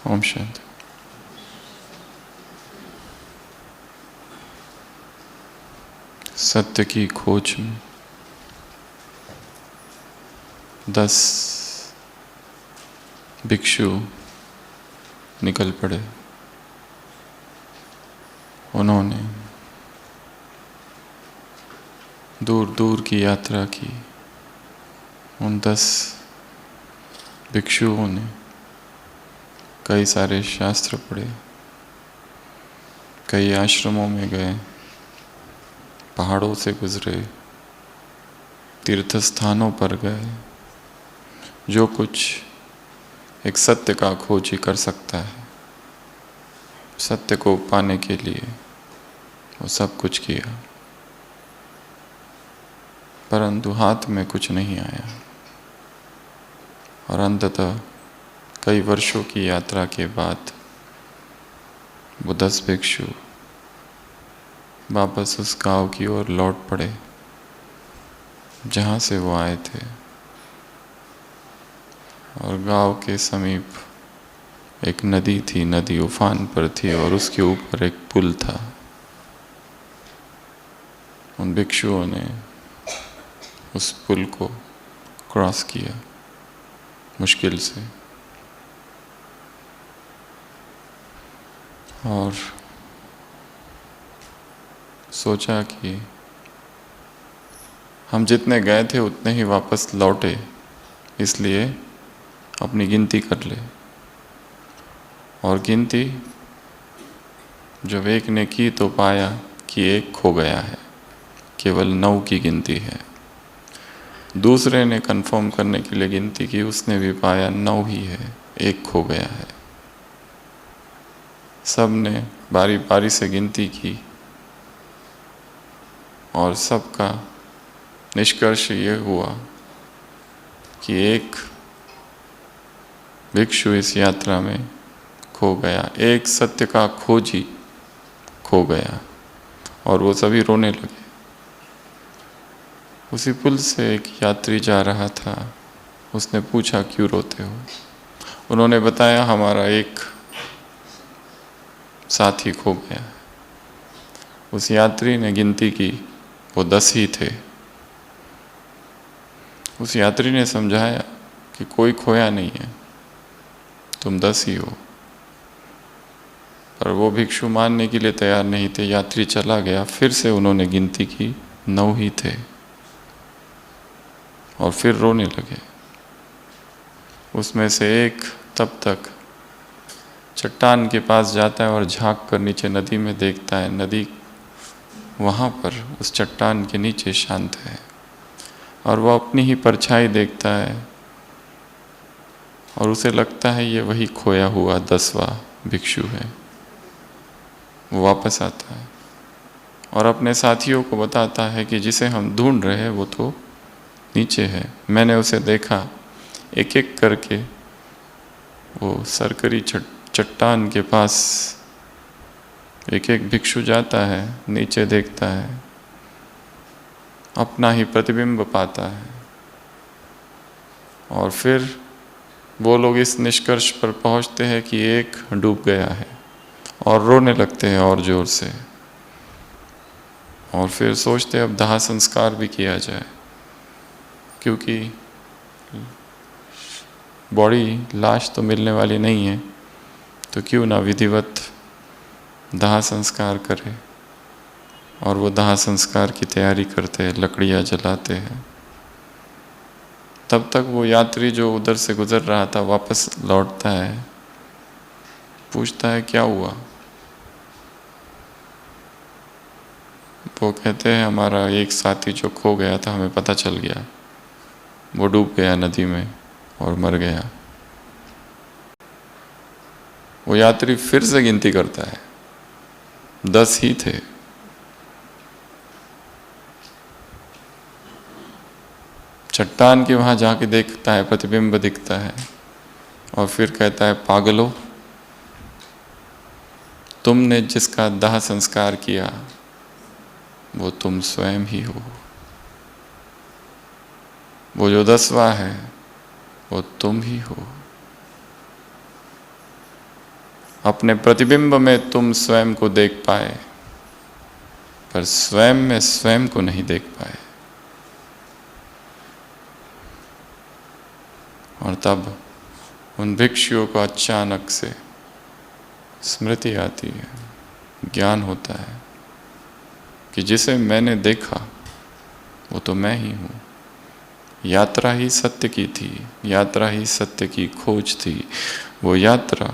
ओम शांति। सत्य की खोज में 10 भिक्षु निकल पड़े। उन्होंने दूर दूर की यात्रा की। उन 10 भिक्षुओं ने कई सारे शास्त्र पढ़े, कई आश्रमों में गए, पहाड़ों से गुजरे, तीर्थ स्थानों पर गए। जो कुछ एक सत्य का खोजी कर सकता है, सत्य को पाने के लिए वो सब कुछ किया, परंतु हाथ में कुछ नहीं आया। और अंततः कई वर्षों की यात्रा के बाद वो 10 भिक्षु वापस उस गांव की ओर लौट पड़े जहाँ से वो आए थे। और गांव के समीप एक नदी थी, नदी उफान पर थी और उसके ऊपर एक पुल था। उन भिक्षुओं ने उस पुल को क्रॉस किया मुश्किल से, और सोचा कि हम जितने गए थे उतने ही वापस लौटे, इसलिए अपनी गिनती कर ले। और गिनती जब एक ने की तो पाया कि एक खो गया है, केवल 9 की गिनती है। दूसरे ने कंफर्म करने के लिए गिनती की, उसने भी पाया 9 ही है, एक खो गया है। सब ने बारी बारी से गिनती की और सबका निष्कर्ष ये हुआ कि एक भिक्षु इस यात्रा में खो गया, एक सत्य का खोजी खो गया। और वो सभी रोने लगे। उसी पुल से एक यात्री जा रहा था, उसने पूछा क्यों रोते हो। उन्होंने बताया हमारा एक साथी खो गया। उस यात्री ने गिनती की, वो 10 ही थे। उस यात्री ने समझाया कि कोई खोया नहीं है, तुम 10 ही हो। पर वो भिक्षु मानने के लिए तैयार नहीं थे। यात्री चला गया, फिर से उन्होंने गिनती की, 9 ही थे, और फिर रोने लगे। उसमें से एक तब तक चट्टान के पास जाता है और झांक कर नीचे नदी में देखता है। नदी वहाँ पर उस चट्टान के नीचे शांत है और वह अपनी ही परछाई देखता है और उसे लगता है ये वही खोया हुआ 10वां भिक्षु है। वो वापस आता है और अपने साथियों को बताता है कि जिसे हम ढूंढ रहे हैं वो तो नीचे है, मैंने उसे देखा। एक एक करके वो सरकरी चट्टान के पास एक एक भिक्षु जाता है, नीचे देखता है, अपना ही प्रतिबिंब पाता है। और फिर वो लोग इस निष्कर्ष पर पहुंचते हैं कि एक डूब गया है और रोने लगते हैं और जोर से। और फिर सोचते अब दाह संस्कार भी किया जाए, क्योंकि बॉडी लाश तो मिलने वाली नहीं है, तो क्यों ना विधिवत दाह संस्कार करे। और वो दाह संस्कार की तैयारी करते हैं, लकड़ियाँ जलाते हैं। तब तक वो यात्री जो उधर से गुजर रहा था वापस लौटता है, पूछता है क्या हुआ। वो कहते हैं हमारा एक साथी जो खो गया था, हमें पता चल गया, वो डूब गया नदी में और मर गया। वो यात्री फिर से गिनती करता है, 10 ही थे। चट्टान के वहां जाके देखता है, प्रतिबिंब दिखता है और फिर कहता है पागलो, तुमने जिसका दाह संस्कार किया वो तुम स्वयं ही हो। वो जो 10वां है वो तुम ही हो। अपने प्रतिबिंब में तुम स्वयं को देख पाए, पर स्वयं में स्वयं को नहीं देख पाए। और तब उन भिक्षुओं को अचानक से स्मृति आती है, ज्ञान होता है कि जिसे मैंने देखा वो तो मैं ही हूँ। यात्रा ही सत्य की थी, यात्रा ही सत्य की खोज थी। वो यात्रा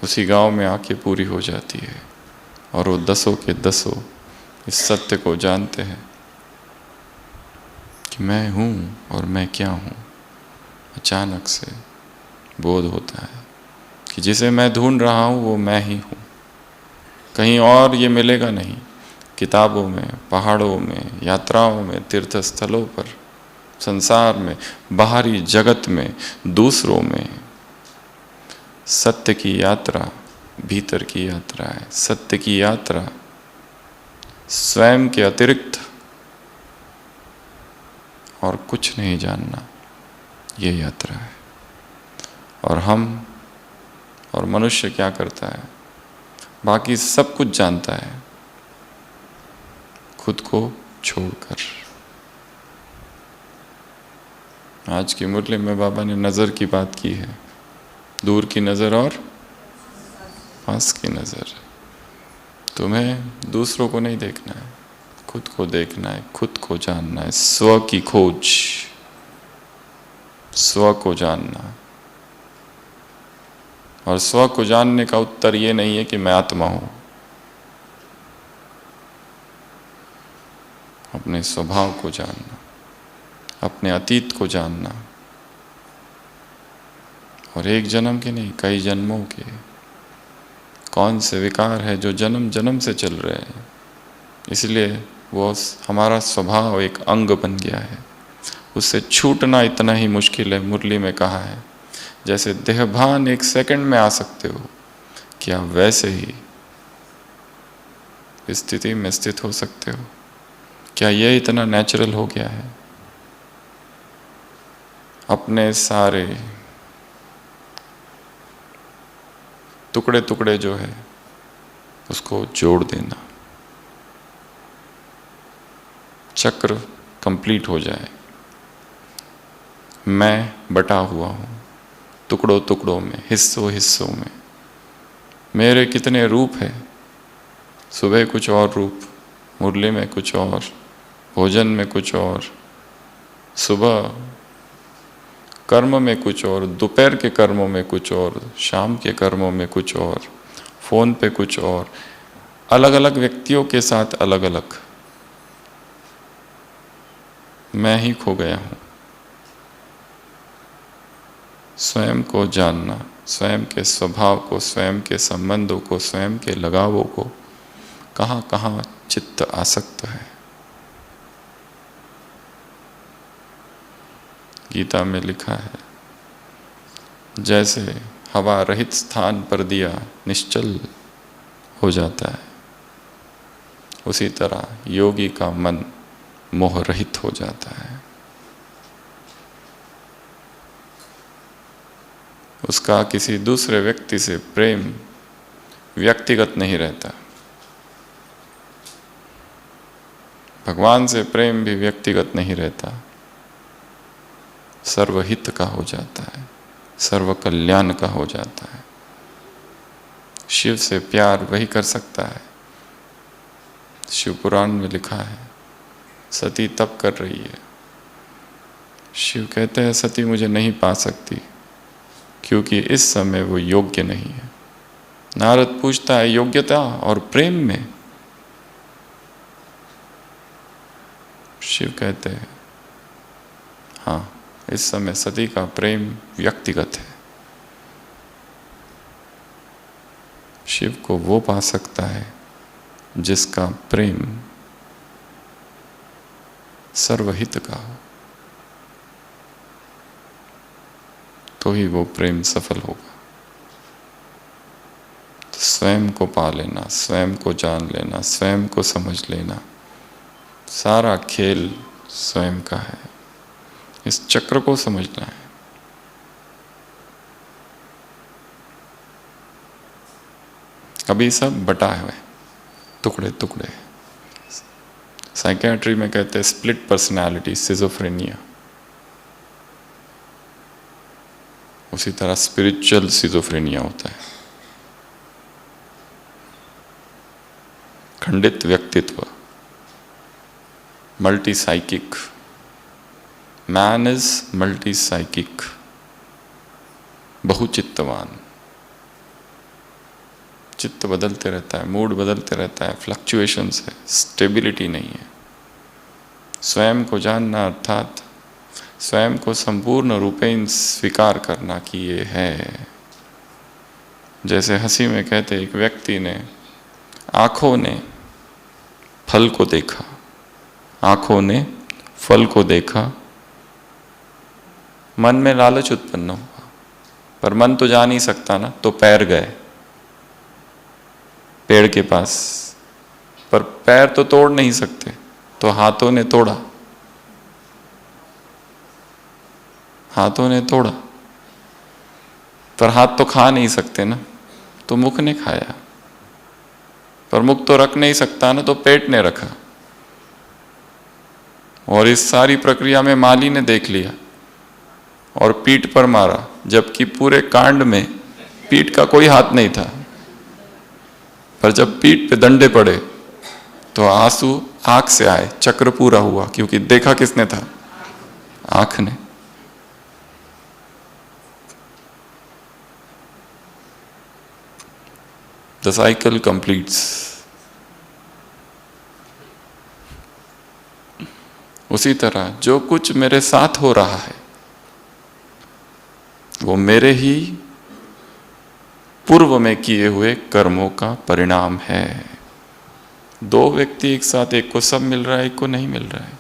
उसी गांव में आके पूरी हो जाती है और वो दसों के दसों इस सत्य को जानते हैं कि मैं हूँ और मैं क्या हूँ। अचानक से बोध होता है कि जिसे मैं ढूंढ रहा हूँ वो मैं ही हूँ, कहीं और ये मिलेगा नहीं। किताबों में, पहाड़ों में, यात्राओं में, तीर्थ स्थलों पर, संसार में, बाहरी जगत में, दूसरों में, सत्य की यात्रा भीतर की यात्रा है। सत्य की यात्रा स्वयं के अतिरिक्त और कुछ नहीं जानना, ये यात्रा है। और हम और मनुष्य क्या करता है? बाकी सब कुछ जानता है, खुद को छोड़कर। आज की मुरली में बाबा ने नज़र की बात की है, दूर की नज़र और पास की नज़र। तुम्हें दूसरों को नहीं देखना है, खुद को देखना है, खुद को जानना है। स्व की खोज, स्व को जानना। और स्व को जानने का उत्तर ये नहीं है कि मैं आत्मा हूं। अपने स्वभाव को जानना, अपने अतीत को जानना, और एक जन्म के नहीं, कई जन्मों के कौन से विकार है जो जन्म जन्म से चल रहे हैं। इसलिए वो हमारा स्वभाव एक अंग बन गया है, उससे छूटना इतना ही मुश्किल है। मुरली में कहा है जैसे देहभान एक सेकंड में आ सकते हो, क्या वैसे ही स्थिति में स्थित हो सकते हो? क्या यह इतना नेचुरल हो गया है? अपने सारे टुकड़े टुकड़े जो है उसको जोड़ देना, चक्र कंप्लीट हो जाए। मैं बटा हुआ हूँ टुकड़ों टुकड़ों में, हिस्सों हिस्सों में। मेरे कितने रूप है, सुबह कुछ और रूप, मुरली में कुछ और, भोजन में कुछ और, सुबह कर्म में कुछ और, दोपहर के कर्मों में कुछ और, शाम के कर्मों में कुछ और, फोन पे कुछ और, अलग अलग व्यक्तियों के साथ अलग अलग। मैं ही खो गया हूँ। स्वयं को जानना, स्वयं के स्वभाव को, स्वयं के संबंधों को, स्वयं के लगावों को, कहाँ कहाँ चित्त आसक्त है। गीता में लिखा है जैसे हवा रहित स्थान पर दिया निश्चल हो जाता है, उसी तरह योगी का मन मोह रहित हो जाता है। उसका किसी दूसरे व्यक्ति से प्रेम व्यक्तिगत नहीं रहता। भगवान से प्रेम भी व्यक्तिगत नहीं रहता, सर्वहित का हो जाता है, सर्व कल्याण का हो जाता है। शिव से प्यार वही कर सकता है। शिव पुराण में लिखा है सती तप कर रही है, शिव कहते हैं सती मुझे नहीं पा सकती क्योंकि इस समय वो योग्य नहीं है। नारद पूछता है योग्यता और प्रेम में? शिव कहते हैं हाँ, इस समय सती का प्रेम व्यक्तिगत है। शिव को वो पा सकता है जिसका प्रेम सर्वहित का हो, तो ही वो प्रेम सफल होगा। तो स्वयं को पा लेना, स्वयं को जान लेना, स्वयं को समझ लेना, सारा खेल स्वयं का है। इस चक्र को समझना है। अभी सब बटा है, टुकड़े टुकड़े। साइकियाट्री में कहते हैं स्प्लिट पर्सनालिटी, सिजोफ्रेनिया। उसी तरह स्पिरिचुअल सिजोफ्रेनिया होता है, खंडित व्यक्तित्व, multi psychic. Man is multi psychic, बहुचित्तवान। चित्त बदलते रहता है, मूड बदलते रहता है, फ्लक्चुएशंस है, स्टेबिलिटी नहीं है। स्वयं को जानना अर्थात स्वयं को संपूर्ण रूपेण स्वीकार करना कि ये है। जैसे हंसी में कहते, एक व्यक्ति ने आंखों ने फल को देखा, आंखों ने फल को देखा, मन में लालच उत्पन्न हुआ, पर मन तो जा नहीं सकता ना, तो पैर गए पेड़ के पास, पर पैर तो तोड़ नहीं सकते, तो हाथों ने तोड़ा, हाथों ने तोड़ा, पर हाथ तो खा नहीं सकते ना, तो मुख ने खाया, पर मुख तो रख नहीं सकता ना, तो पेट ने रखा। और इस सारी प्रक्रिया में माली ने देख लिया और पीठ पर मारा, जबकि पूरे कांड में पीठ का कोई हाथ नहीं था। पर जब पीठ पे डंडे पड़े तो आंसू आंख से आए, चक्र पूरा हुआ, क्योंकि देखा किसने था? आंख ने। The cycle completes. उसी तरह जो कुछ मेरे साथ हो रहा है वो मेरे ही पूर्व में किए हुए कर्मों का परिणाम है। दो व्यक्ति एक साथ, एक को सब मिल रहा है, एक को नहीं मिल रहा है।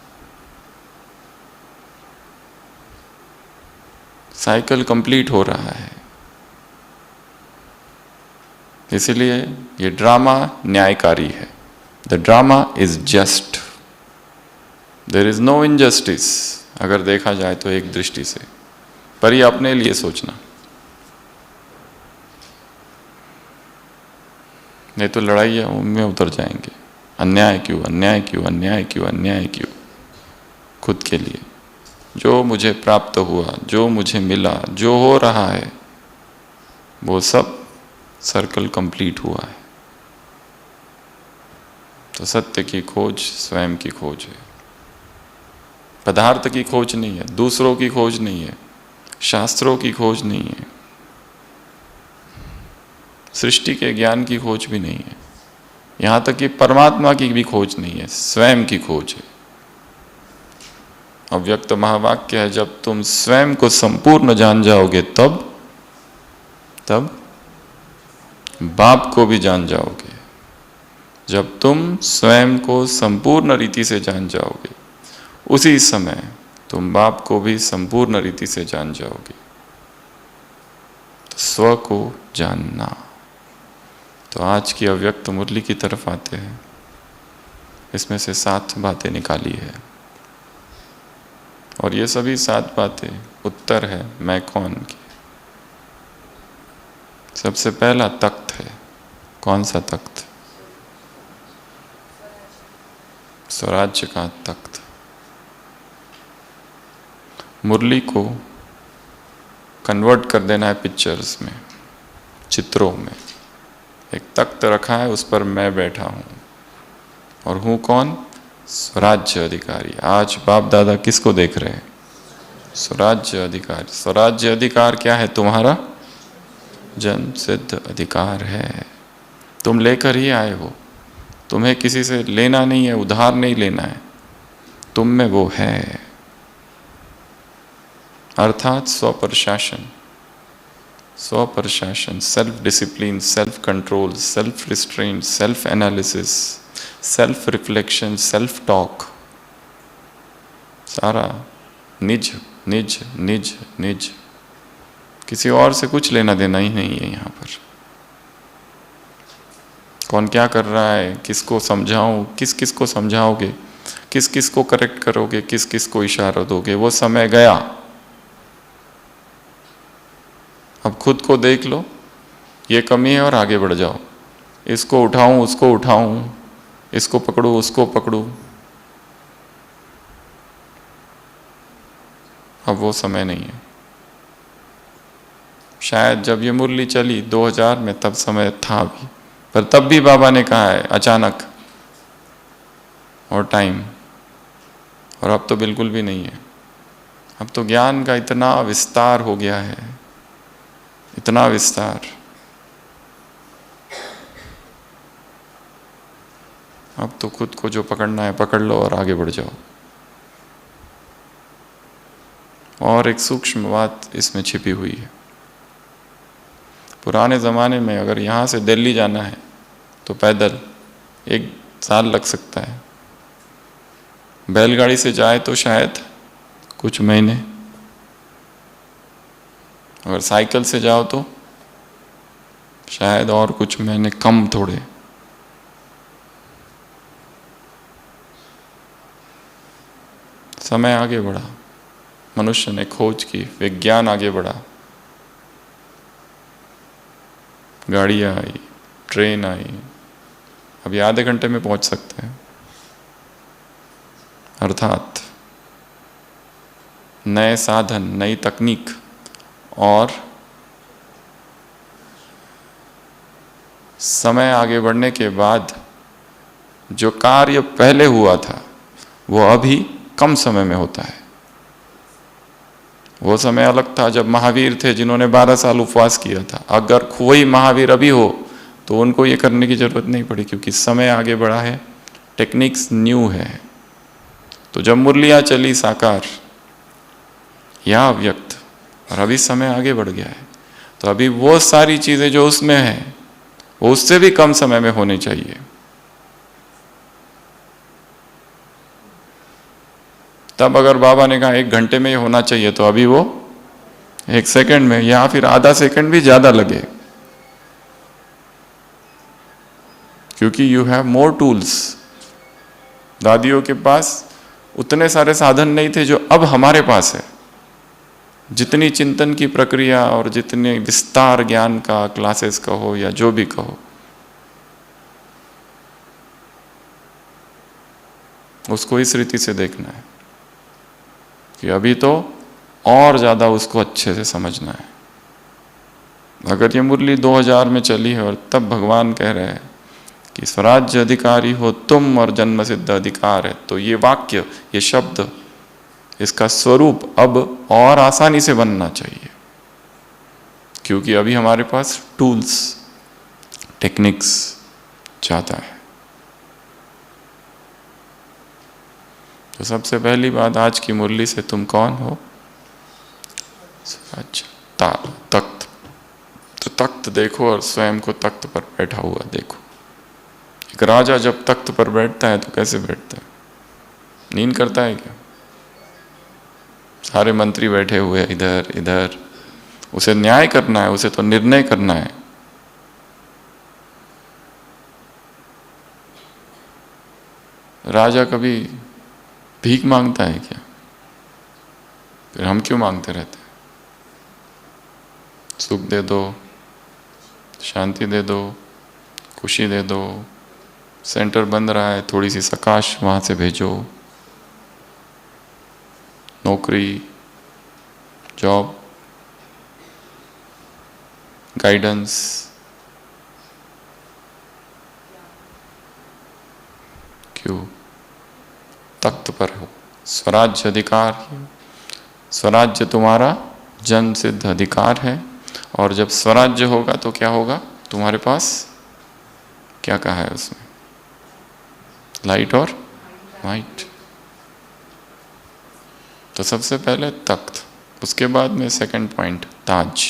साइकिल कंप्लीट हो रहा है। इसलिए ये ड्रामा न्यायकारी है। The drama is just, there is no injustice, अगर देखा जाए तो एक दृष्टि से। पर ये अपने लिए सोचना, नहीं तो लड़ाइयाँ उनमें उतर जाएंगे। अन्याय क्यों, अन्याय क्यों, अन्याय क्यों, अन्याय क्यों? खुद के लिए जो मुझे प्राप्त हुआ, जो मुझे मिला, जो हो रहा है, वो सब सर्कल कंप्लीट हुआ है। तो सत्य की खोज स्वयं की खोज है, पदार्थ की खोज नहीं है, दूसरों की खोज नहीं है, शास्त्रों की खोज नहीं है, सृष्टि के ज्ञान की खोज भी नहीं है, यहां तक कि परमात्मा की भी खोज नहीं है, स्वयं की खोज है। अव्यक्त महावाक्य है, जब तुम स्वयं को संपूर्ण जान जाओगे तब बाप को भी जान जाओगे। जब तुम स्वयं को संपूर्ण रीति से जान जाओगे, उसी समय तुम बाप को भी संपूर्ण रीति से जान जाओगे। तो स्व को जानना। तो आज की अव्यक्त मुरली की तरफ आते हैं। इसमें से 7 बातें निकाली है, और ये सभी 7 बातें उत्तर है मैं कौन की। सबसे पहला तख्त है। कौन सा तख्त? स्वराज्य का तख्त। मुरली को कन्वर्ट कर देना है पिक्चर्स में, चित्रों में। एक तख्त रखा है, उस पर मैं बैठा हूं, और हूं कौन? स्वराज्य अधिकारी। आज बाप दादा किसको देख रहे हैं? स्वराज्य अधिकारी। स्वराज्य अधिकार क्या है? तुम्हारा जन्म सिद्ध अधिकार है, तुम लेकर ही आए हो। तुम्हें किसी से लेना नहीं है, उधार नहीं लेना है, तुम में वो है। अर्थात स्वप्रशासन, स्वप्रशासन, self discipline, self control, self restraint, self analysis, self reflection, self talk, सारा निज निज निज निज। किसी और से कुछ लेना देना ही नहीं है यहाँ पर। कौन क्या कर रहा है, किसको समझाऊं, किस किस को समझाओगे, किस किस को करेक्ट करोगे, किस किस को इशारा दोगे, वो समय गया। अब खुद को देख लो, ये कमी है, और आगे बढ़ जाओ। इसको उठाऊं उसको उठाऊं, इसको पकड़ूं उसको पकड़ूं। अब वो समय नहीं है। शायद जब ये मुरली चली 2000 में तब समय था भी, पर तब भी बाबा ने कहा है अचानक और टाइम, और अब तो बिल्कुल भी नहीं है। अब तो ज्ञान का इतना विस्तार हो गया है, इतना विस्तार। अब तो खुद को जो पकड़ना है पकड़ लो और आगे बढ़ जाओ। और एक सूक्ष्म बात इसमें छिपी हुई है। पुराने ज़माने में अगर यहाँ से दिल्ली जाना है तो पैदल 1 साल लग सकता है, बैलगाड़ी से जाए तो शायद कुछ महीने, अगर साइकिल से जाओ तो शायद और कुछ महीने कम थोड़े। समय आगे बढ़ा, मनुष्य ने खोज की, विज्ञान आगे बढ़ा, गाड़ियाँ आई, ट्रेन आई, अभी आधे घंटे में पहुंच सकते हैं। अर्थात नए साधन, नई तकनीक और समय आगे बढ़ने के बाद जो कार्य पहले हुआ था वो अभी कम समय में होता है। वो समय अलग था जब महावीर थे जिन्होंने 12 साल उपवास किया था। अगर कोई महावीर अभी हो तो उनको ये करने की जरूरत नहीं पड़ी, क्योंकि समय आगे बढ़ा है, टेक्निक्स न्यू है। तो जब मुरलियाँ चली साकार या अव्यक्त, और अभी समय आगे बढ़ गया है, तो अभी वो सारी चीज़ें जो उसमें हैं वो उससे भी कम समय में होनी चाहिए। तब अगर बाबा ने कहा 1 घंटे में ही होना चाहिए, तो अभी वो 1 सेकंड में या फिर आधा सेकंड भी ज़्यादा लगे, क्योंकि यू हैव मोर टूल्स। दादियों के पास उतने सारे साधन नहीं थे जो अब हमारे पास है। जितनी चिंतन की प्रक्रिया और जितने विस्तार ज्ञान का क्लासेस कहो या जो भी कहो, उसको इस रीति से देखना है कि अभी तो और ज़्यादा उसको अच्छे से समझना है। अगर ये मुरली 2000 में चली है और तब भगवान कह रहे हैं कि स्वराज्य अधिकारी हो तुम और जन्म सिद्ध अधिकार है, तो ये वाक्य, ये शब्द, इसका स्वरूप अब और आसानी से बनना चाहिए, क्योंकि अभी हमारे पास टूल्स, टेक्निक्स ज़्यादा है। तो सबसे पहली बात आज की मुरली से, तुम कौन हो? स्वराज्य, तख्त। तो तख्त देखो और स्वयं को तख्त पर बैठा हुआ देखो। एक राजा जब तख्त पर बैठता है तो कैसे बैठता है? नींद करता है क्या? सारे मंत्री बैठे हुए इधर इधर, उसे न्याय करना है, उसे तो निर्णय करना है। राजा कभी भीख मांगता है क्या? फिर हम क्यों मांगते रहते हैं? सुख दे दो, शांति दे दो, खुशी दे दो, सेंटर बंद रहा है थोड़ी सी सकाश वहाँ से भेजो, नौकरी, जॉब, गाइडेंस। क्यों? तख्त पर हो, स्वराज्य अधिकार। स्वराज्य तुम्हारा जन्म सिद्ध अधिकार है, और जब स्वराज्य होगा तो क्या होगा? तुम्हारे पास क्या कहा है उसमें? लाइट और वाइट। तो सबसे पहले तख्त, उसके बाद में सेकंड पॉइंट ताज।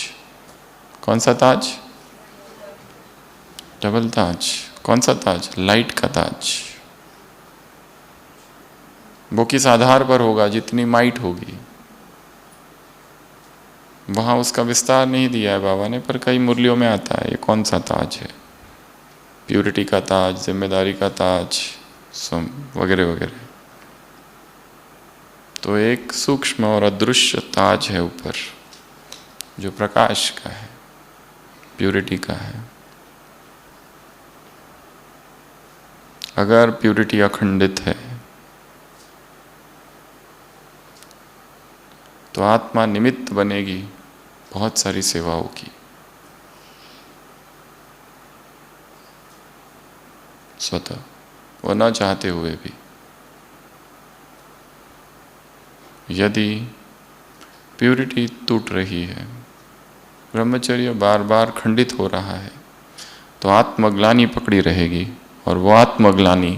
कौन सा ताज? डबल ताज। कौन सा ताज? लाइट का ताज। वो किस आधार पर होगा? जितनी माइट होगी। वहाँ उसका विस्तार नहीं दिया है बाबा ने, पर कई मुरलियों में आता है। ये कौन सा ताज है? प्यूरिटी का ताज, जिम्मेदारी का ताज, वगैरह वगैरह। तो एक सूक्ष्म और अदृश्य ताज है ऊपर, जो प्रकाश का है, प्यूरिटी का है। अगर प्यूरिटी अखंडित है तो आत्मा निमित्त बनेगी बहुत सारी सेवाओं की। स्वतः, वो न चाहते हुए भी। यदि प्यूरिटी टूट रही है, ब्रह्मचर्य बार बार खंडित हो रहा है, तो आत्मग्लानि पकड़ी रहेगी और वो आत्मग्लानि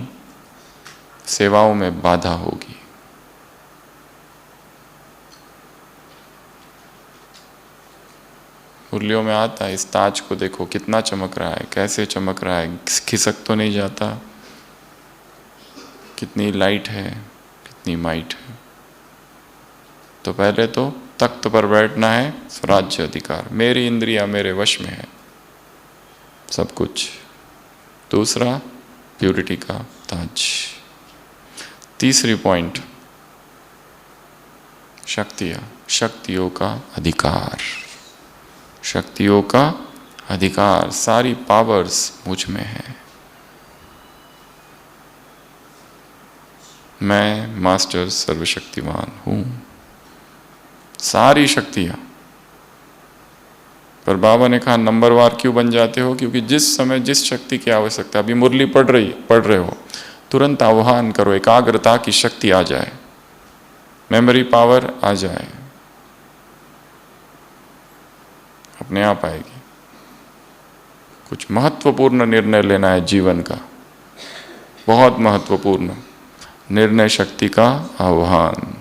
सेवाओं में बाधा होगी। मुरलियों में आता है, इस ताज को देखो कितना चमक रहा है, कैसे चमक रहा है, खिसक तो नहीं जाता, कितनी लाइट है, कितनी माइट है। तो पहले तो तख्त पर बैठना है, स्वराज्य अधिकार, मेरी इंद्रिया मेरे वश में है सब कुछ। दूसरा, प्यूरिटी का ताज। तीसरी पॉइंट, शक्तियों का अधिकार। शक्तियों का अधिकार, सारी पावर्स मुझ में है। मैं मास्टर सर्वशक्तिमान हूं, सारी शक्तियां। पर बाबा ने कहा नंबरवार क्यों बन जाते हो? क्योंकि जिस समय जिस शक्ति की आवश्यकता, अभी मुरली पढ़ रहे हो, तुरंत आह्वान करो, एकाग्रता की शक्ति आ जाए, मेमोरी पावर आ जाए, अपने आप आएगी। कुछ महत्वपूर्ण निर्णय लेना है जीवन का, बहुत महत्वपूर्ण निर्णय शक्ति का आह्वान,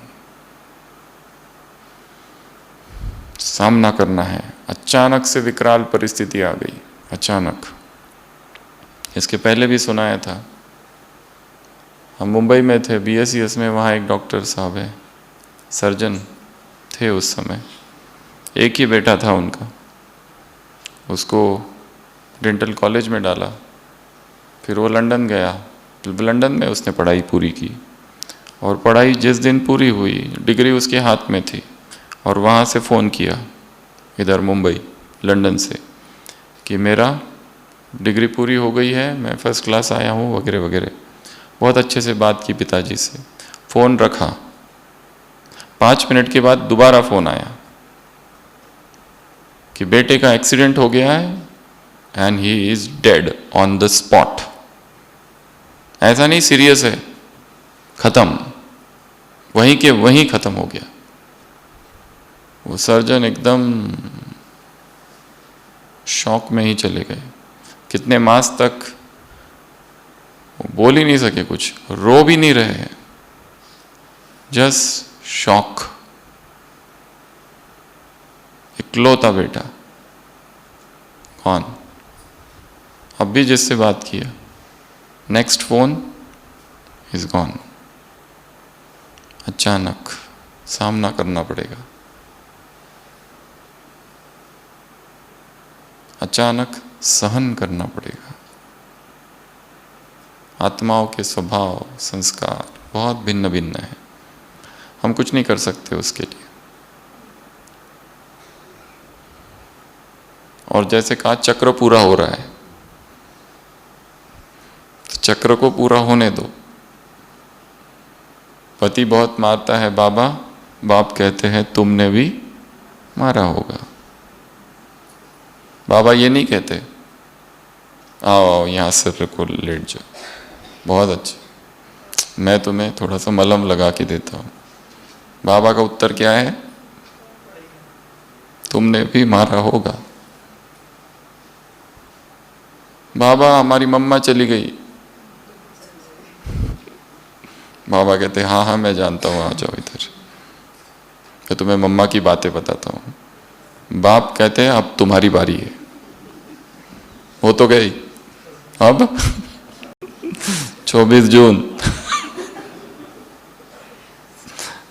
सामना करना है। अचानक से विकराल परिस्थिति आ गई, अचानक। इसके पहले भी सुनाया था, हम मुंबई में थे, BSES में, वहाँ एक डॉक्टर साहब है, सर्जन थे उस समय, एक ही बेटा था उनका, उसको डेंटल कॉलेज में डाला, फिर वो लंदन गया, लंदन में उसने पढ़ाई पूरी की, और पढ़ाई जिस दिन पूरी हुई, डिग्री उसके हाथ में थी, और वहाँ से फ़ोन किया इधर मुंबई, लंदन से, कि मेरा डिग्री पूरी हो गई है, मैं फर्स्ट क्लास आया हूँ, वगैरह वगैरह। बहुत अच्छे से बात की पिताजी से, फ़ोन रखा। 5 मिनट के बाद दोबारा फ़ोन आया कि बेटे का एक्सीडेंट हो गया है and he is dead on the spot. ऐसा नहीं सीरियस है, ख़त्म, वहीं के वहीं ख़त्म हो गया। वो सर्जन एकदम शॉक में ही चले गए। कितने मास तक वो बोल ही नहीं सके, कुछ रो भी नहीं रहे हैं, जस्ट शॉक। इकलौता बेटा कौन, अब भी जिससे बात किया, नेक्स्ट फोन इज गॉन। अचानक सामना करना पड़ेगा, अचानक सहन करना पड़ेगा। आत्माओं के स्वभाव संस्कार बहुत भिन्न भिन्न है, हम कुछ नहीं कर सकते उसके लिए। और जैसे कहा चक्र पूरा हो रहा है, तो चक्र को पूरा होने दो। पति बहुत मारता है बाबा, बाप कहते हैं तुमने भी मारा होगा। बाबा ये नहीं कहते आओ आओ यहाँ सिर को लेट जाओ, बहुत अच्छा, मैं तुम्हें थोड़ा सा मलहम लगा के देता हूँ। बाबा का उत्तर क्या है? तुमने भी मारा होगा। बाबा हमारी मम्मा चली गई, बाबा कहते हाँ हाँ मैं जानता हूँ, आ जाओ इधर, मैं तुम्हें मम्मा की बातें बताता हूँ। बाप कहते हैं अब तुम्हारी बारी है, हो तो गई, अब 24 जून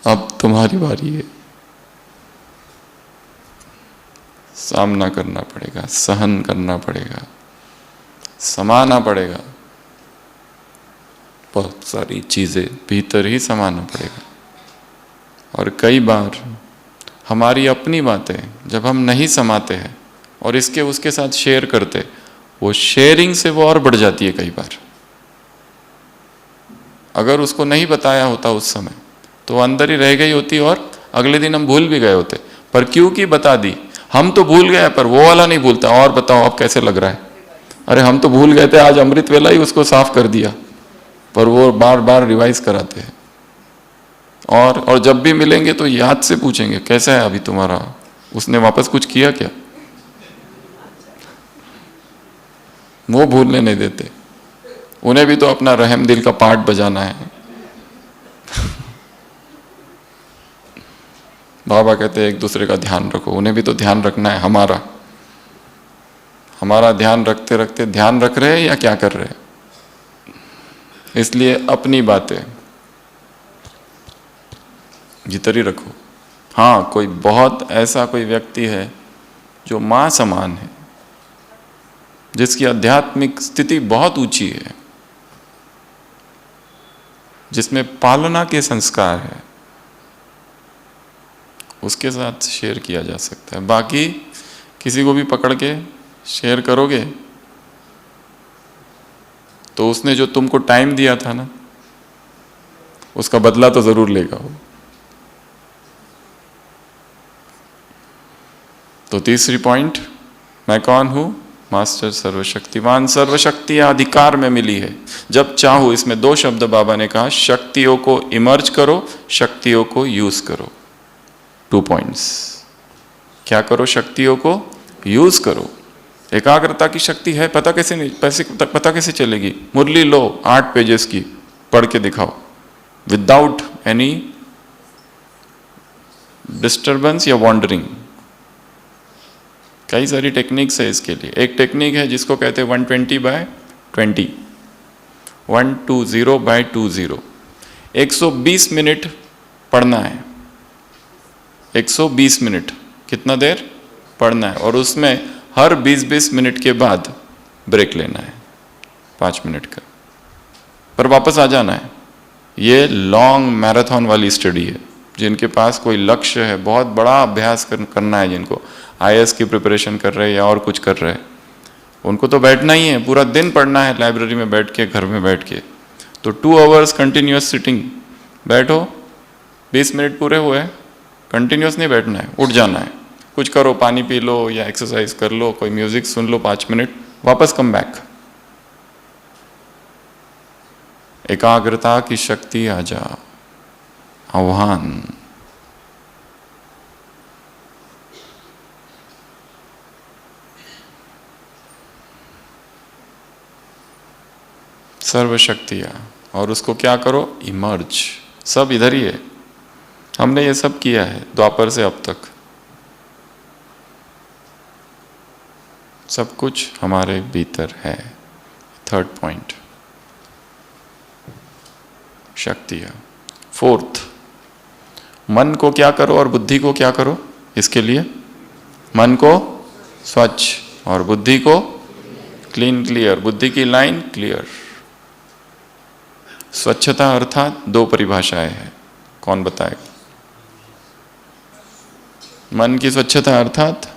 अब तुम्हारी बारी है। सामना करना पड़ेगा, सहन करना पड़ेगा, समाना पड़ेगा, बहुत सारी चीजें भीतर ही समाना पड़ेगा। और कई बार हमारी अपनी बातें जब हम नहीं समाते हैं और इसके उसके साथ शेयर करते, वो शेयरिंग से वो और बढ़ जाती है कई बार। अगर उसको नहीं बताया होता उस समय तो अंदर ही रह गई होती और अगले दिन हम भूल भी गए होते, पर क्योंकि बता दी, हम तो भूल गए पर वो वाला नहीं भूलता। और बताओ अब कैसे लग रहा है? अरे हम तो भूल गए थे, आज अमृत वेला ही उसको साफ कर दिया, पर वो बार बार रिवाइज कराते हैं। और जब भी मिलेंगे तो याद से पूछेंगे कैसा है अभी तुम्हारा, उसने वापस कुछ किया क्या? वो भूलने नहीं देते, उन्हें भी तो अपना रहम दिल का पार्ट बजाना है। बाबा कहते हैं एक दूसरे का ध्यान रखो, उन्हें भी तो ध्यान रखना है हमारा। हमारा ध्यान रखते रखते ध्यान रख रहे हैं या क्या कर रहे हैं? इसलिए अपनी बातें भीतर ही रखो। हाँ, कोई बहुत ऐसा कोई व्यक्ति है जो माँ समान है, जिसकी आध्यात्मिक स्थिति बहुत ऊंची है, जिसमें पालना के संस्कार है, उसके साथ शेयर किया जा सकता है। बाकी किसी को भी पकड़ के शेयर करोगे तो उसने जो तुमको टाइम दिया था ना, उसका बदला तो जरूर लेगा वो। तो तीसरी पॉइंट, मैं कौन हूं? मास्टर सर्वशक्तिवान, सर्वशक्तियां अधिकार में मिली है जब चाहो। इसमें दो शब्द बाबा ने कहा, शक्तियों को इमर्ज करो, शक्तियों को यूज करो। 2 पॉइंट्स। क्या करो? शक्तियों को यूज करो। एकाग्रता की शक्ति है, पता कैसे नहीं, पता कैसे चलेगी? मुरली लो 8 पेजेस की, पढ़ के दिखाओ विदाउट एनी डिस्टर्बेंस या वॉन्डरिंग। कई सारी टेक्निक्स है इसके लिए। एक टेक्निक है जिसको कहते हैं 120/20, 120/20। 120 मिनट पढ़ना है, 120 मिनट, कितना देर पढ़ना है, और उसमें हर 20-20 मिनट के बाद ब्रेक लेना है 5 मिनट का, पर वापस आ जाना है। ये लॉन्ग मैराथन वाली स्टडी है। जिनके पास कोई लक्ष्य है, बहुत बड़ा अभ्यास करना है, जिनको IAS की प्रिपरेशन कर रहे हैं या और कुछ कर रहे हैं, उनको तो बैठना ही है, पूरा दिन पढ़ना है लाइब्रेरी में बैठ के, घर में बैठ के। तो 2 आवर्स कंटिन्यूस सिटिंग, बैठो, 20 मिनट पूरे हुए, कंटिन्यूस नहीं बैठना है, उठ जाना है, कुछ करो, पानी पी लो या एक्सरसाइज कर लो, कोई म्यूजिक सुन लो 5 मिनट, वापस कम बैक। एकाग्रता की शक्ति आ जा, आह्वान। सर्वशक्तियां, और उसको क्या करो? इमर्ज। सब इधर ही है, हमने ये सब किया है द्वापर से अब तक, सब कुछ हमारे भीतर है। 3rd पॉइंट, शक्तियां। 4th, मन को क्या करो और बुद्धि को क्या करो? इसके लिए मन को स्वच्छ और बुद्धि को क्लीन, क्लियर। बुद्धि की लाइन क्लियर। स्वच्छता अर्थात 2 परिभाषाएं हैं, कौन बताएगा? मन की स्वच्छता अर्थात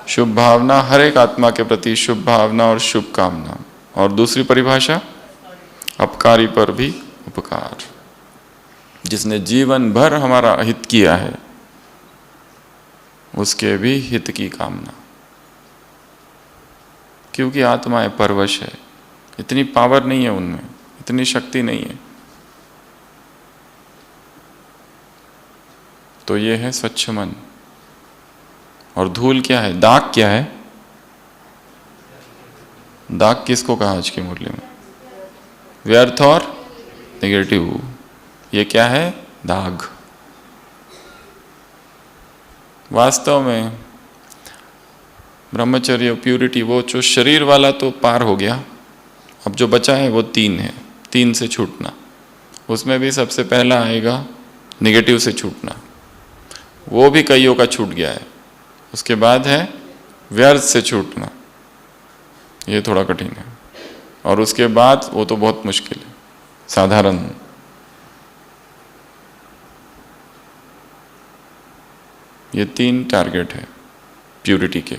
शुभ भावना, हर एक आत्मा के प्रति शुभ भावना और शुभ कामना। और दूसरी परिभाषा, अपकारी पर भी उपकार, जिसने जीवन भर हमारा हित किया है उसके भी हित की कामना। क्योंकि आत्माएं परवश है, इतनी पावर नहीं है उनमें, इतनी शक्ति नहीं है। तो ये है स्वच्छ मन। और धूल क्या है? दाग क्या है? दाग किसको कहा आज की मुरली में? व्यर्थ और नेगेटिव। ये क्या है? दाग। वास्तव में ब्रह्मचर्य, प्यूरिटी, वो जो शरीर वाला तो पार हो गया, अब जो बचा है वो 3 है। 3 से छूटना, उसमें भी सबसे पहला आएगा नेगेटिव से छूटना, वो भी कईयों का छूट गया है। उसके बाद है व्यर्थ से छूटना, ये थोड़ा कठिन है। और उसके बाद वो तो बहुत मुश्किल है, साधारण। ये 3 टारगेट है प्यूरिटी के।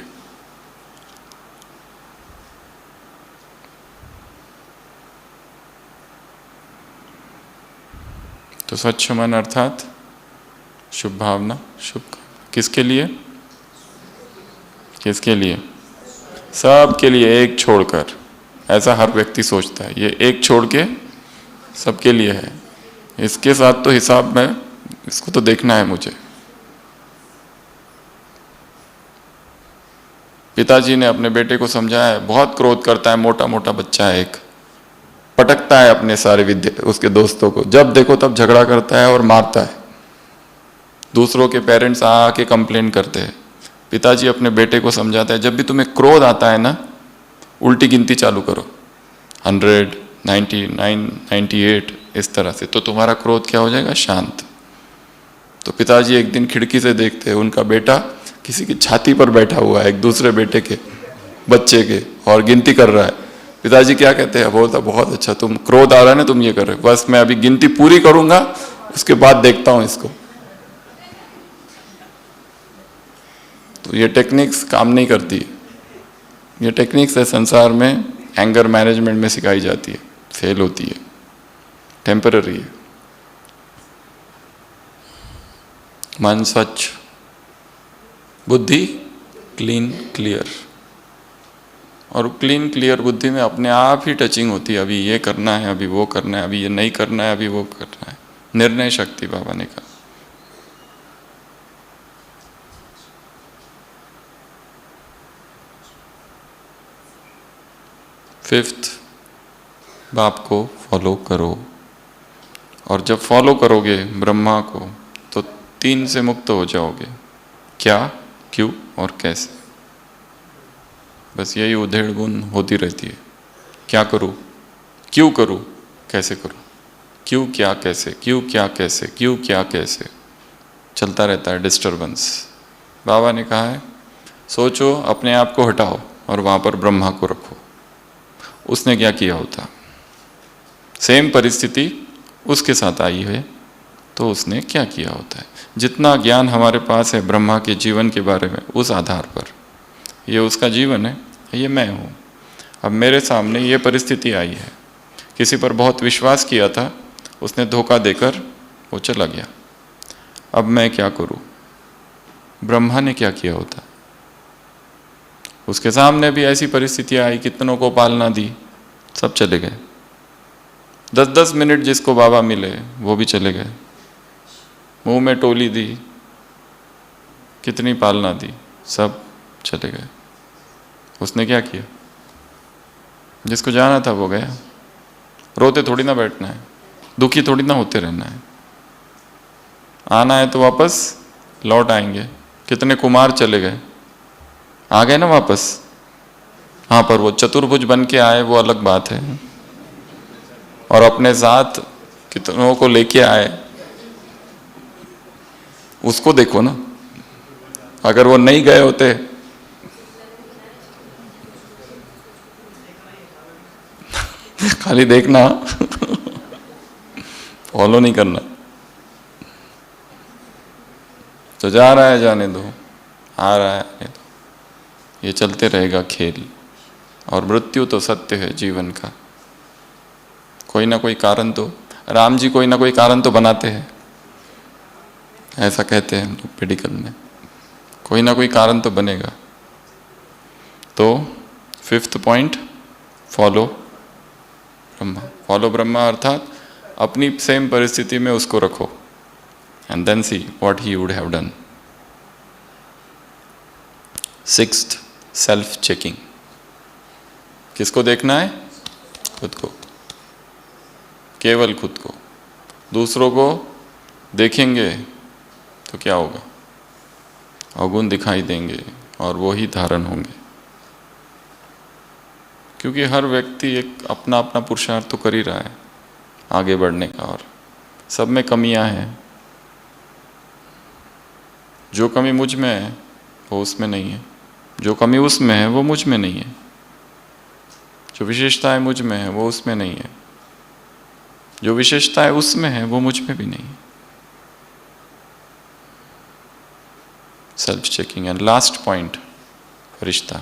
तो स्वच्छ मन अर्थात शुभ भावना, शुभ किसके लिए? किसके लिए? सबके लिए, एक छोड़कर। ऐसा हर व्यक्ति सोचता है, ये एक छोड़ के सबके लिए है। इसके साथ तो हिसाब में, इसको तो देखना है मुझे। पिताजी ने अपने बेटे को समझाया, बहुत क्रोध करता है, मोटा मोटा बच्चा है, एक पटकता है अपने सारे उसके दोस्तों को, जब देखो तब झगड़ा करता है और मारता है। दूसरों के पेरेंट्स आके कंप्लेन करते हैं। पिताजी अपने बेटे को समझाता है, जब भी तुम्हें क्रोध आता है ना, उल्टी गिनती चालू करो, 100, 99, 98, इस तरह से, तो तुम्हारा क्रोध क्या हो जाएगा? शांत। तो पिताजी एक दिन खिड़की से देखते हैं, उनका बेटा किसी की छाती पर बैठा हुआ है, एक दूसरे बेटे के, बच्चे के, और गिनती कर रहा है। पिताजी क्या कहते हैं? बोलता, बहुत अच्छा, तुम क्रोध आ रहा है ना, तुम ये कर रहे हो, बस मैं अभी गिनती पूरी करूंगा, उसके बाद देखता हूं इसको। तो ये टेक्निक्स काम नहीं करती। ये टेक्निक्स है संसार में एंगर मैनेजमेंट में सिखाई जाती है, फेल होती है, टेम्पररी है। मन स्वच्छ, बुद्धि क्लीन क्लियर, और क्लीन क्लियर बुद्धि में अपने आप ही टचिंग होती है, अभी ये करना है, अभी वो करना है, अभी ये नहीं करना है, अभी वो करना है। निर्णय शक्ति बाबा ने कहा। फिफ्थ, बाप को फॉलो करो, और जब फॉलो करोगे ब्रह्मा को तो 3 से मुक्त हो जाओगे, क्या, क्यों और कैसे। बस यही उधेड़ बुन होती रहती है, क्या करूं, क्यों करूं, कैसे करूं, क्यों क्या कैसे, क्यों क्या कैसे, क्यों क्या कैसे, चलता रहता है डिस्टरबेंस। बाबा ने कहा है, सोचो, अपने आप को हटाओ और वहां पर ब्रह्मा को रखो। उसने क्या किया होता? सेम परिस्थिति उसके साथ आई है तो उसने क्या किया होता है? जितना ज्ञान हमारे पास है ब्रह्मा के जीवन के बारे में, उस आधार पर, ये उसका जीवन है, ये मैं हूँ। अब मेरे सामने ये परिस्थिति आई है, किसी पर बहुत विश्वास किया था, उसने धोखा देकर वो चला गया, अब मैं क्या करूँ? ब्रह्मा ने क्या किया होता? उसके सामने भी ऐसी परिस्थितियां आई, कितनों को पालना दी, सब चले गए। 10-10 मिनट जिसको बाबा मिले वो भी चले गए। मुंह में टोली दी, कितनी पालना दी, सब चले गए। उसने क्या किया? जिसको जाना था वो गया। रोते थोड़ी ना बैठना है, दुखी थोड़ी ना होते रहना है। आना है तो वापस लौट आएंगे। कितने कुमार चले गए, आ गए ना वापस। हाँ, पर वो चतुर्भुज बन के आए वो अलग बात है, और अपने साथ कितनों को लेके आए उसको देखो ना। अगर वो नहीं गए होते खाली देखना फॉलो नहीं करना। तो जा रहा है जाने दो, आ रहा है आने दो, ये चलते रहेगा खेल। और मृत्यु तो सत्य है जीवन का। कोई ना कोई कारण तो, राम जी कोई ना कोई कारण तो बनाते हैं, ऐसा कहते हैं हम लोग मेडिकल में, कोई ना कोई कारण तो बनेगा। तो 5th point, follow Brahma. Follow Brahma अर्थात अपनी सेम परिस्थिति में उसको रखो, and then see what he would have done. 6th, self checking. किसको देखना है? खुद को, केवल खुद को। दूसरों को देखेंगे तो क्या होगा? अवगुण दिखाई देंगे और वो ही धारण होंगे। क्योंकि हर व्यक्ति एक अपना अपना पुरुषार्थ तो कर ही रहा है आगे बढ़ने का, और सब में कमियां हैं। जो कमी मुझ में है वो उसमें नहीं है, जो कमी उसमें है वो मुझ में नहीं है, जो विशेषताएं मुझ में है वो उसमें नहीं है, जो विशेषताएं उसमें है वो मुझ में भी नहीं है। Self checking. And last point, रिश्ता।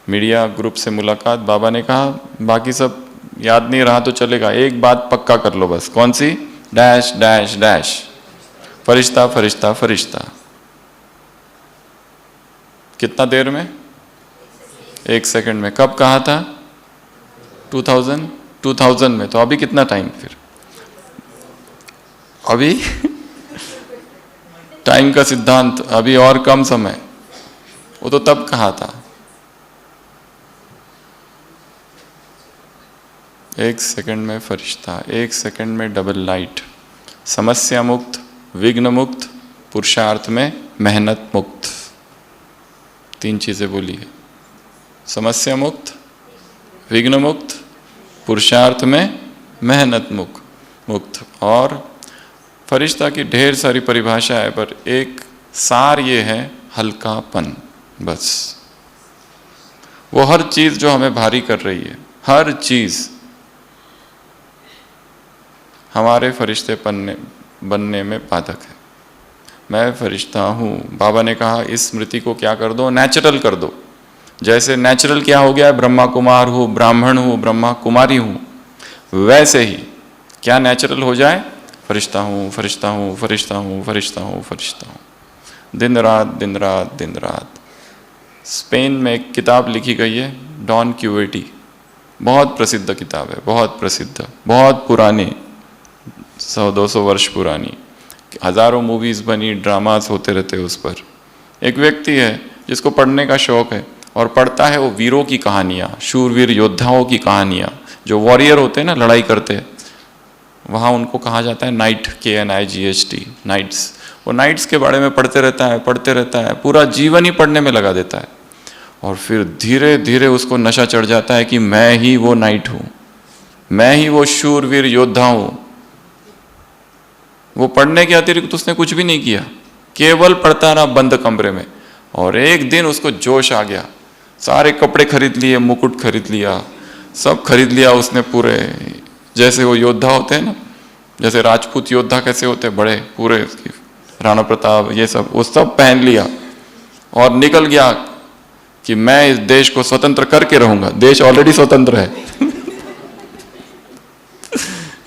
मीडिया ग्रुप से मुलाकात। बाबा ने कहा बाकी सब याद नहीं रहा तो चलेगा, एक बात पक्का कर लो बस। कौन सी? डैश डैश डैश, फरिश्ता फरिश्ता फरिश्ता। कितना देर में? 1 सेकंड में। कब कहा था? 2000 में। तो अभी कितना टाइम फिर? अभी टाइम का सिद्धांत, अभी और कम समय। वो तो तब कहा था। 1 सेकंड में फरिश्ता, 1 सेकंड में डबल लाइट, समस्या मुक्त, विघ्न मुक्त, पुरुषार्थ में मेहनत मुक्त। 3 चीजें बोली है। समस्या मुक्त, विघ्न मुक्त, पुरुषार्थ में मेहनत मुक्त। और फरिश्ता की ढेर सारी परिभाषा है, पर एक सार ये है, हल्कापन। बस वो हर चीज जो हमें भारी कर रही है, हर चीज हमारे फरिश्ते बनने में बाधक है। मैं फरिश्ता हूँ। बाबा ने कहा इस स्मृति को क्या कर दो? नेचुरल कर दो। जैसे नेचुरल क्या हो गया? ब्रह्मा कुमार हूँ, ब्राह्मण हूँ, ब्रह्मा कुमारी हूँ, वैसे ही क्या नेचुरल हो जाए? फरिश्ता हूँ, फरिश्ता हूँ, फरिश्ता हूँ, फरिश्ता हूँ, फरिश्ता हूँ। दिन रात दिन रात दिन रात। स्पेन में एक किताब लिखी गई है, डॉन क्यूवेटी। बहुत प्रसिद्ध किताब है, बहुत प्रसिद्ध, बहुत पुरानी, 100-200 वर्ष पुरानी। हजारों मूवीज बनी, ड्रामास होते रहते उस पर। एक व्यक्ति है जिसको पढ़ने का शौक है और पढ़ता है वो वीरों की कहानियाँ, शूरवीर योद्धाओं की कहानियाँ। जो वॉरियर होते हैं ना, लड़ाई करते हैं, वहाँ उनको कहा जाता है नाइट, KNIGHT, नाइट्स। वो नाइट्स के बारे में पढ़ते रहता है, पूरा जीवन ही पढ़ने में लगा देता है। और फिर धीरे धीरे उसको नशा चढ़ जाता है कि मैं ही वो नाइट हूँ, मैं ही वो शूरवीर योद्धा हूँ। वो पढ़ने के अतिरिक्त उसने कुछ भी नहीं किया, केवल पढ़ता रहा बंद कमरे में। और एक दिन उसको जोश आ गया, सारे कपड़े खरीद लिए, मुकुट खरीद लिया, सब खरीद लिया उसने पूरे। जैसे वो योद्धा होते हैं ना, जैसे राजपूत योद्धा कैसे होते हैं, बड़े पूरे, राणा प्रताप, ये सब, वो सब पहन लिया और निकल गया कि मैं इस देश को स्वतंत्र करके रहूंगा। देश ऑलरेडी स्वतंत्र है।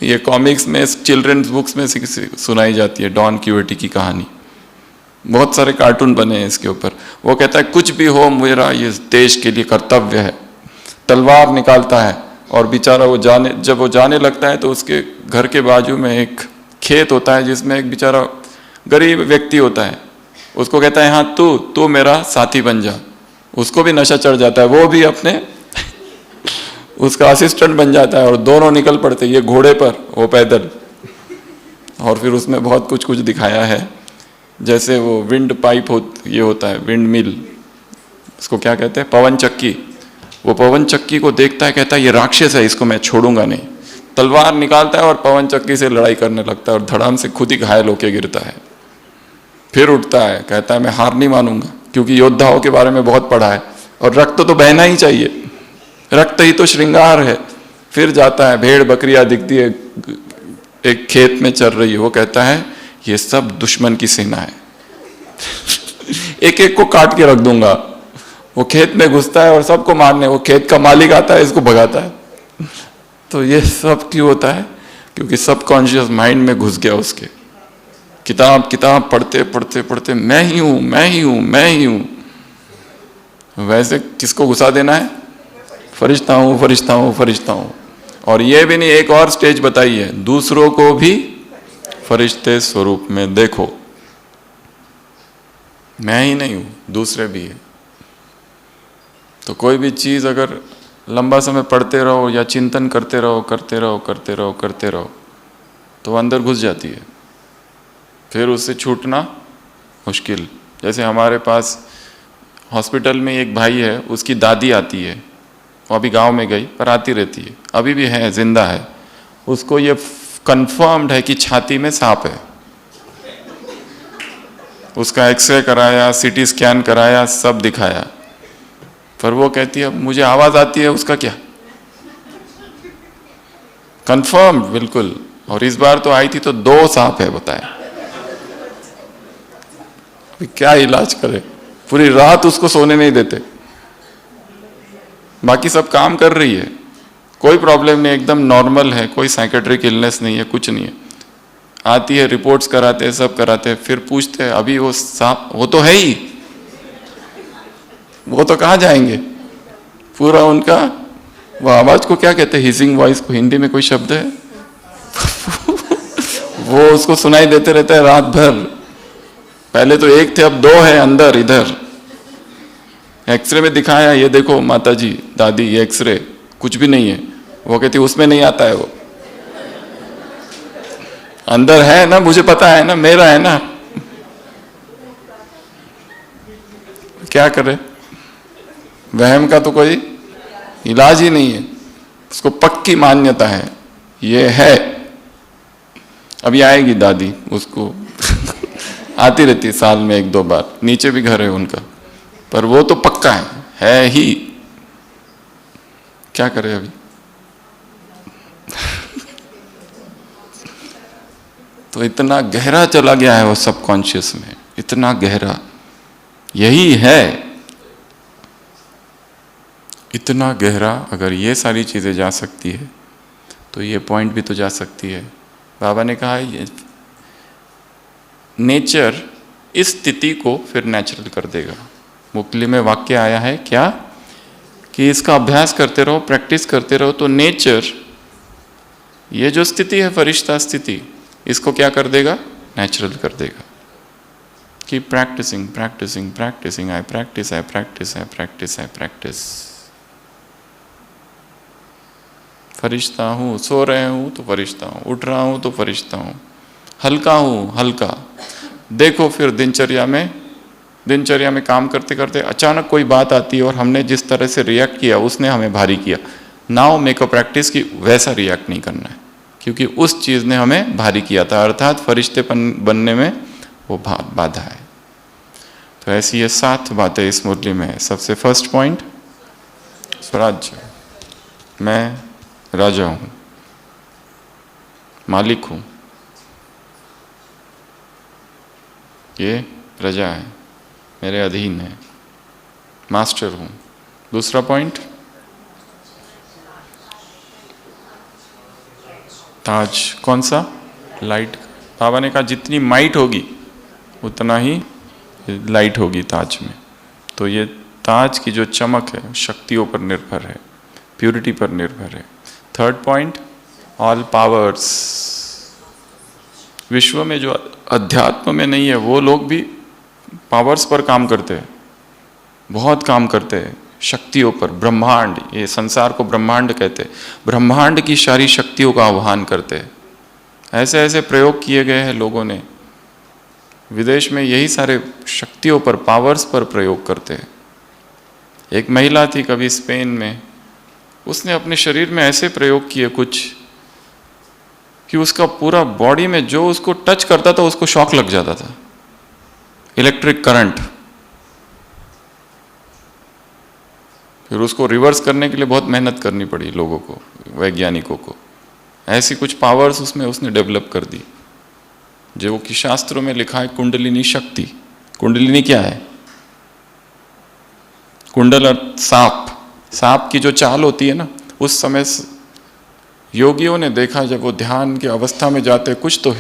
ये कॉमिक्स में, चिल्ड्रंस बुक्स में सुनाई जाती है डॉन क्यूवेटी की कहानी। बहुत सारे कार्टून बने हैं इसके ऊपर। वो कहता है कुछ भी हो, मेरा ये देश के लिए कर्तव्य है। तलवार निकालता है और बेचारा जब वो जाने लगता है तो उसके घर के बाजू में एक खेत होता है जिसमें एक बेचारा गरीब व्यक्ति होता है। उसको कहता है हाँ तू मेरा साथी बन जा। उसको भी नशा चढ़ जाता है, वो भी अपने उसका असिस्टेंट बन जाता है और दोनों निकल पड़ते, ये घोड़े पर, वो पैदल। और फिर उसमें बहुत कुछ दिखाया है, जैसे वो विंड पाइप ये होता है, विंड मिल, इसको क्या कहते हैं, पवन चक्की। वो पवन चक्की को देखता है, कहता है ये राक्षस है, इसको मैं छोड़ूंगा नहीं। तलवार निकालता है और पवन चक्की से लड़ाई करने लगता है और धड़ाम से खुद ही घायल होकर गिरता है। फिर उठता है, कहता है मैं हार नहीं मानूंगा, क्योंकि योद्धाओं के बारे में बहुत पढ़ा है और रक्त तो बहना ही चाहिए, रक्त ही तो श्रृंगार है। फिर जाता है, भेड़ बकरियां दिखती है एक खेत में चल रही है। वो कहता है ये सब दुश्मन की सेना है, एक एक को काट के रख दूंगा। वो खेत में घुसता है और सबको मारने, वो खेत का मालिक आता है, इसको भगाता है। तो ये सब क्यों होता है? क्योंकि सबकॉन्शियस माइंड में घुस गया उसके। किताब पढ़ते पढ़ते पढ़ते मैं ही हूं, मैं ही हूं, मैं ही हूं। वैसे किसको घुसा देना है? फरिश्ता हूं, फरिश्ता हूं, फरिश्ता हूं। और ये भी नहीं, एक और स्टेज बताई है, दूसरों को भी फरिश्ते स्वरूप में देखो। मैं ही नहीं हूं, दूसरे भी है। तो कोई भी चीज अगर लंबा समय पढ़ते रहो या चिंतन करते रहो तो अंदर घुस जाती है, फिर उससे छूटना मुश्किल। जैसे हमारे पास हॉस्पिटल में एक भाई है, उसकी दादी आती है, वो अभी गांव में गई पर आती रहती है, अभी भी है, जिंदा है। उसको ये कंफर्म्ड है कि छाती में सांप है। उसका एक्सरे कराया, CT स्कैन कराया, सब दिखाया, पर वो कहती है मुझे आवाज आती है, उसका क्या? कंफर्म्ड बिल्कुल। और इस बार तो आई थी तो 2 सांप है, बताया। क्या इलाज करे? पूरी रात उसको सोने नहीं देते। बाकी सब काम कर रही है, कोई प्रॉब्लम नहीं, एकदम नॉर्मल है, कोई साइकेट्रिक इलनेस नहीं है, कुछ नहीं है। आती है, रिपोर्ट्स कराते हैं, सब कराते हैं, फिर पूछते हैं अभी वो सांप, वो तो है ही, वो तो कहाँ जाएंगे? पूरा उनका वो आवाज को क्या कहते हैं, हिसिंग वॉइस को हिंदी में कोई शब्द है? वो उसको सुनाई देते रहता है रात भर। पहले तो एक थे, अब दो है अंदर इधर। एक्सरे में दिखाया, ये देखो माता जी दादी, ये एक्सरे कुछ भी नहीं है। वो कहती उसमें नहीं आता है, वो अंदर है ना, मुझे पता है ना, मेरा है ना। क्या करे, वहम का तो कोई इलाज ही नहीं है, उसको पक्की मान्यता है, ये है। अभी आएगी दादी, उसको आती रहती है साल में 1-2 बार, नीचे भी घर है उनका, पर वो तो पक्का है ही। क्या करे अभी? तो इतना गहरा चला गया है वो सबकॉन्शियस में, इतना गहरा, यही है इतना गहरा। अगर ये सारी चीजें जा सकती है तो ये पॉइंट भी तो जा सकती है। बाबा ने कहा ये नेचर इस स्थिति को फिर नेचुरल कर देगा। मुक्ली में वाक्य आया है क्या, कि इसका अभ्यास करते रहो, प्रैक्टिस करते रहो, तो नेचर ये जो स्थिति है फरिश्ता स्थिति, इसको क्या कर देगा, नेचुरल कर देगा। कि practising practising practising, I practise I practise I practise I practise. फरिश्ता हूँ, सो रहे हूँ तो फरिश्ता हूँ, उठ रहा हूँ तो फरिश्ता हूँ, हल्का हूँ हल्का। देखो फिर दिनचर्या में काम करते करते अचानक कोई बात आती है और हमने जिस तरह से रिएक्ट किया उसने हमें भारी किया। नाउ मेक अ प्रैक्टिस कि वैसा रिएक्ट नहीं करना है, क्योंकि उस चीज़ ने हमें भारी किया था, अर्थात फरिश्तेपन बनने में वो बाधा है। तो ऐसी ये 7 बातें इस मुरली में है। सबसे फर्स्ट पॉइंट, स्वराज्य, मैं राजा हूँ, मालिक हूँ, ये प्रजा है, मेरे अधीन है, मास्टर हूँ। दूसरा पॉइंट, ताज, कौन सा, लाइट। बाबा ने कहा जितनी माइट होगी उतना ही लाइट होगी ताज में। तो ये ताज की जो चमक है शक्तियों पर निर्भर है, प्यूरिटी पर निर्भर है। Third point, all powers. विश्व में जो अध्यात्म में नहीं है वो लोग भी पावर्स पर काम करते हैं, बहुत काम करते हैं, शक्तियों पर। ब्रह्मांड, ये संसार को ब्रह्मांड कहते हैं, ब्रह्मांड की सारी शक्तियों का आह्वान करते हैं। ऐसे ऐसे प्रयोग किए गए हैं लोगों ने, विदेश में यही सारे शक्तियों पर, पावर्स पर प्रयोग करते हैं। एक महिला थी कभी स्पेन में, उसने अपने शरीर में ऐसे प्रयोग किए कुछ कि उसका पूरा बॉडी में जो उसको टच करता था उसको शॉक लग जाता था, इलेक्ट्रिक करंट। फिर उसको रिवर्स करने के लिए बहुत मेहनत करनी पड़ी लोगों को, वैज्ञानिकों को। ऐसी कुछ पावर्स उसने डेवलप कर दी, जो कि शास्त्रों में लिखा है कुंडलिनी शक्ति। कुंडलिनी क्या है? कुंडल और सांप की जो चाल होती है ना, उस समय योगियों ने देखा जब वो ध्यान की अवस्था में जाते कुछ तो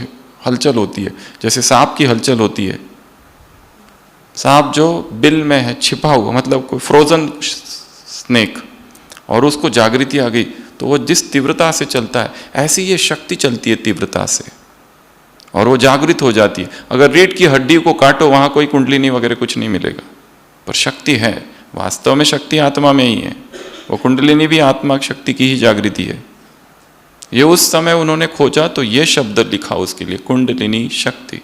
हलचल होती है, जैसे सांप की हलचल होती है। सांप जो बिल में है छिपा हुआ, मतलब कोई फ्रोजन स्नेक, और उसको जागृति आ गई तो वो जिस तीव्रता से चलता है ऐसी ये शक्ति चलती है तीव्रता से, और वो जागृत हो जाती है। अगर रीढ़ की हड्डी को काटो वहां कोई कुंडलिनी वगैरह कुछ नहीं मिलेगा, पर शक्ति है। वास्तव में शक्ति आत्मा में ही है, वो कुंडलिनी भी आत्मा शक्ति की ही जागृति है। ये उस समय उन्होंने खोजा तो ये शब्द लिखा उसके लिए, Kundalini Shakti,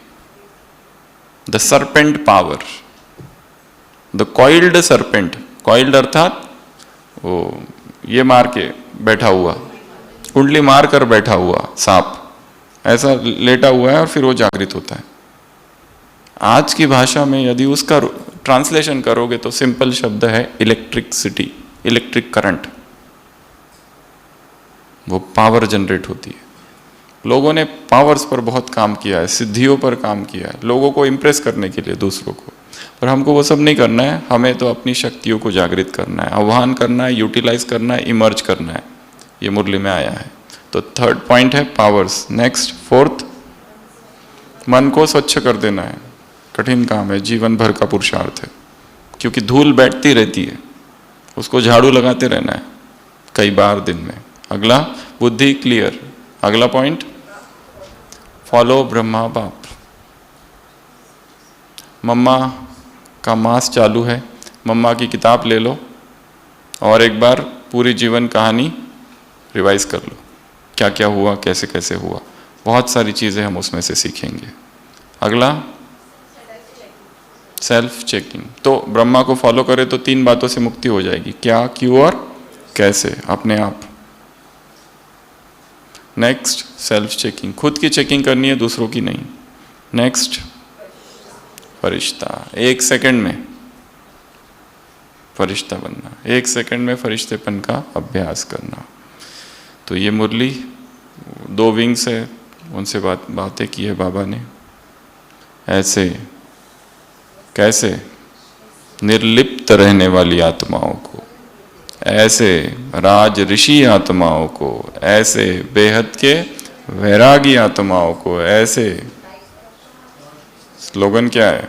the serpent power, the coiled serpent. Coiled अर्थात वो ये मार के बैठा हुआ, कुंडली मार कर बैठा हुआ सांप ऐसा लेटा हुआ है और फिर वो जागृत होता है। आज की भाषा में यदि उसका ट्रांसलेशन करोगे तो सिंपल शब्द है इलेक्ट्रिसिटी, इलेक्ट्रिक करंट। वो पावर जनरेट होती है। लोगों ने पावर्स पर बहुत काम किया है, सिद्धियों पर काम किया है, लोगों को इम्प्रेस करने के लिए, दूसरों को। पर हमको वो सब नहीं करना है, हमें तो अपनी शक्तियों को जागृत करना है, आह्वान करना है, यूटिलाइज करना है, इमर्ज करना है। ये मुरली में आया है। तो थर्ड पॉइंट है पावर्स। नेक्स्ट, फोर्थ, मन को स्वच्छ कर देना है, कठिन काम है, जीवन भर का पुरुषार्थ है, क्योंकि धूल बैठती रहती है, उसको झाड़ू लगाते रहना है कई बार दिन में। अगला, बुद्धि क्लियर। अगला पॉइंट, फॉलो ब्रह्मा बाप। मम्मा का मास चालू है, मम्मा की किताब ले लो और एक बार पूरी जीवन कहानी रिवाइज कर लो, क्या क्या हुआ, कैसे कैसे हुआ। बहुत सारी चीज़ें हम उसमें से सीखेंगे। अगला, सेल्फ चेकिंग। तो ब्रह्मा को फॉलो करें तो 3 बातों से मुक्ति हो जाएगी, क्या, क्यों और कैसे, अपने आप। नेक्स्ट, सेल्फ चेकिंग, खुद की चेकिंग करनी है, दूसरों की नहीं। नेक्स्ट, फरिश्ता, 1 सेकंड में फरिश्ता बनना, 1 सेकंड में फरिश्तेपन का अभ्यास करना। तो ये मुरली 2 विंग्स है, उनसे बातें की है बाबा ने। ऐसे कैसे निर्लिप्त रहने वाली आत्माओं को, ऐसे राज ऋषि आत्माओं को, ऐसे बेहद के वैरागी आत्माओं को, ऐसे, स्लोगन क्या है,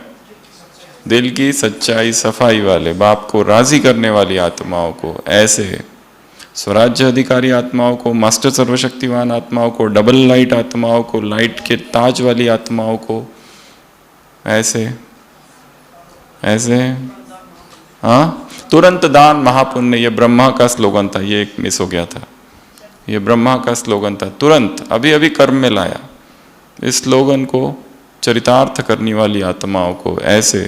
दिल की सच्चाई सफाई वाले, बाप को राजी करने वाली आत्माओं को, ऐसे स्वराज्य अधिकारी आत्माओं को, मास्टर सर्वशक्तिवान आत्माओं को, डबल लाइट आत्माओं को, लाइट के ताज वाली आत्माओं को, ऐसे ऐसे। हाँ, तुरंत दान महापुण्य, ये ब्रह्मा का स्लोगन था, ये एक मिस हो गया था, ये ब्रह्मा का स्लोगन था, तुरंत अभी अभी कर्म में लाया। इस स्लोगन को चरितार्थ करने वाली आत्माओं को, ऐसे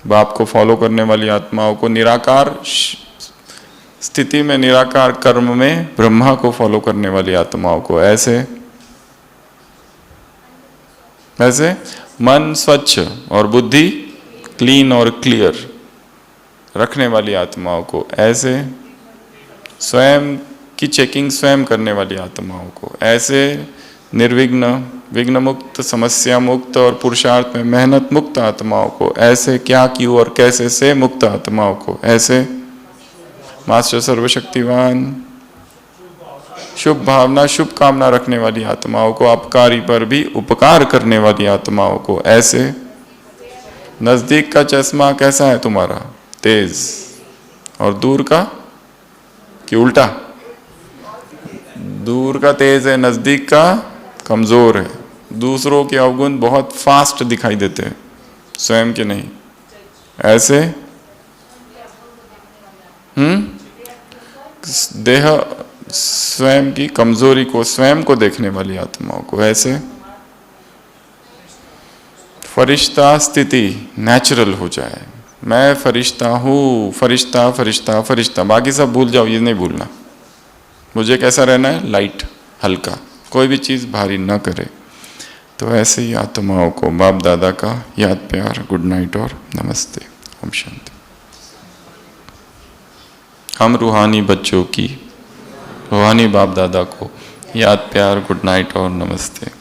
बाप को फॉलो करने वाली आत्माओं को, निराकार स्थिति में, निराकार कर्म में ब्रह्मा को फॉलो करने वाली आत्माओं को, ऐसे ऐसे मन स्वच्छ और बुद्धि क्लीन और क्लियर रखने वाली आत्माओं को, ऐसे स्वयं की चेकिंग स्वयं करने वाली आत्माओं को, ऐसे निर्विघ्न, विघ्न मुक्त, समस्या मुक्त और पुरुषार्थ में मेहनत मुक्त आत्माओं को, ऐसे क्या, क्यों और कैसे से मुक्त आत्माओं को, ऐसे मास्टर सर्वशक्तिवान, शुभ भावना, शुभ कामना रखने वाली आत्माओं को, अपकारी पर भी उपकार करने वाली आत्माओं को, ऐसे नजदीक का चश्मा कैसा है तुम्हारा, तेज, और दूर का कि उल्टा, दूर का तेज है, नजदीक का कमजोर है। दूसरों के अवगुण बहुत फास्ट दिखाई देते हैं, स्वयं के नहीं, ऐसे देह स्वयं की कमजोरी को, स्वयं को देखने वाली आत्माओं को, ऐसे फरिश्ता स्थिति नेचुरल हो जाए, मैं फरिश्ता हूँ, फरिश्ता फरिश्ता फरिश्ता, बाकी सब भूल जाओ, ये नहीं भूलना। मुझे कैसा रहना है, लाइट, हल्का, कोई भी चीज़ भारी ना करे। तो ऐसे ही आत्माओं को बाप दादा का याद प्यार, गुड नाइट और नमस्ते, ओम शांति। हम रूहानी बच्चों की, रूहानी बाप दादा को याद प्यार, गुड नाइट और नमस्ते।